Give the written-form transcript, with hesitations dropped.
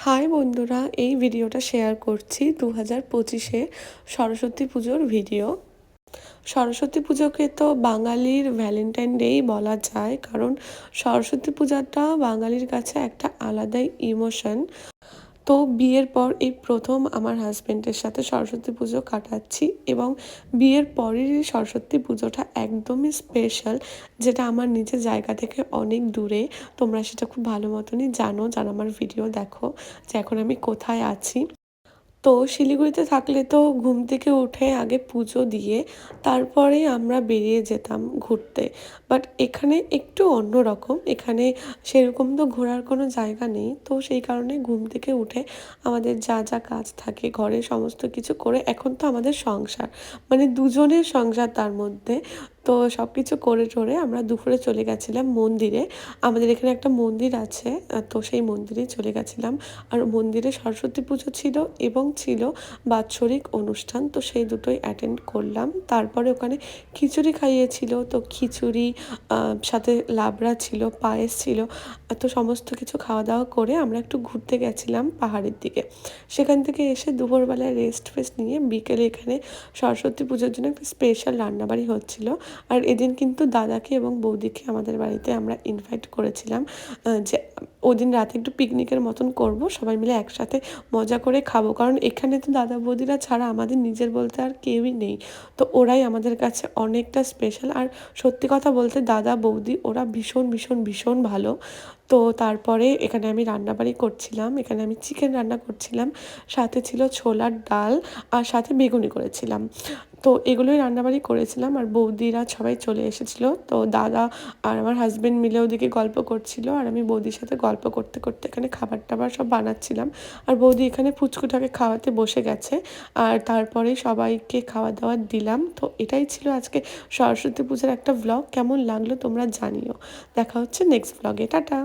High বন্ধুরা, এই ভিডিওটা শেয়ার করছি 2025-এ সরস্বতী পুজোর ভিডিও। সরস্বতী পুজোকে তো বাঙালির ভ্যালেন্টাইন ডেই বলা যায়, কারণ সরস্বতী পূজাটা বাঙালির কাছে একটা আলাদাই ইমোশন। তো বিয়ের পর এই প্রথম আমার হাজব্যান্ডের সাথে সরস্বতী পুজো কাটাচ্ছি, এবং বিয়ের পরেরই সরস্বতী পুজোটা একদমই স্পেশাল, যেটা আমার নিজের জায়গা থেকে অনেক দূরে। তোমরা সেটা খুব ভালো মতনই জানো, যারা আমার ভিডিও দেখো, যে এখন আমি কোথায় আছি। তো শিলিগুড়িতে থাকলে তো ঘুম থেকে উঠে আগে পুজো দিয়ে তারপরে আমরা বেরিয়ে যেতাম ঘুরতে। বাট এখানে একটু অন্যরকম, এখানে সেরকম তো ঘোরার কোনো জায়গা নেই, তো সেই কারণে ঘুম থেকে উঠে আমাদের যা যা কাজ থাকে ঘরে সমস্ত কিছু করে, এখন তো আমাদের সংসার, মানে দুজনের সংসার তার মধ্যে, তো সব কিছু করে টোরে আমরা দুপুরে চলে গেছিলাম মন্দিরে। আমাদের এখানে একটা মন্দির আছে, তো সেই মন্দিরে চলে গেছিলাম। আর মন্দিরে সরস্বতী পুজো ছিল এবং ছিল বাৎসরিক অনুষ্ঠান, তো সেই দুটোই অ্যাটেন্ড করলাম। তারপরে ওখানে খিচুড়ি খাইয়েছিল, তো খিচুড়ি সাথে লাবড়া ছিল, পায়েস ছিল, তো সমস্ত কিছু খাওয়া দাওয়া করে আমরা একটু ঘুরতে গেছিলাম পাহাড়ের দিকে। সেখান থেকে এসে দুপুরবেলায় রেস্ট ফেস্ট নিয়ে বিকেলে এখানে সরস্বতী পুজোর জন্য একটা স্পেশাল রান্নাবাড়ি হচ্ছিল। আর এদিন কিন্তু দাদাকে এবং বৌদিকে আমাদের বাড়িতে আমরা ইনভাইট করেছিলাম, যে ওদিন রাতে একটু পিকনিকের মতন করব, সবাই মিলে একসাথে মজা করে খাবো, কারণ এখানে তো দাদা বৌদিরা ছাড়া আমাদের নিজের বলতে আর কেউই নেই। তো ওরাই আমাদের কাছে অনেকটা স্পেশাল। আর সত্যি কথা বলতে দাদা বৌদি ওরা ভীষণ ভীষণ ভীষণ ভালো। তো তারপরে এখানে আমি রান্নাবাড়ি করছিলাম, এখানে আমি চিকেন রান্না করছিলাম, সাথে ছিল ছোলার ডাল, আর সাথে বেগুনি করেছিলাম। তো এগুলোই রান্নাবাড়ি করেছিলাম, আর বৌদিরা সবাই চলে এসেছিলো। তো দাদা আর আমার হাজব্যান্ড মিলে ওদিকে গল্প করছিল, আর আমি বৌদির সাথে গল্প করতে করতে এখানে খাবার টাবার সব বানাচ্ছিলাম। আর বৌদি এখানে পুচকুটাকে খাওয়াতে বসে গেছে, আর তারপরে সবাইকে খাওয়া দাওয়া দিলাম। তো এটাই ছিল আজকে সরস্বতী পূজার একটা ভ্লগ। কেমন লাগলো তোমরা জানিও। দেখা হচ্ছে নেক্সট ভ্লগে। টাটা।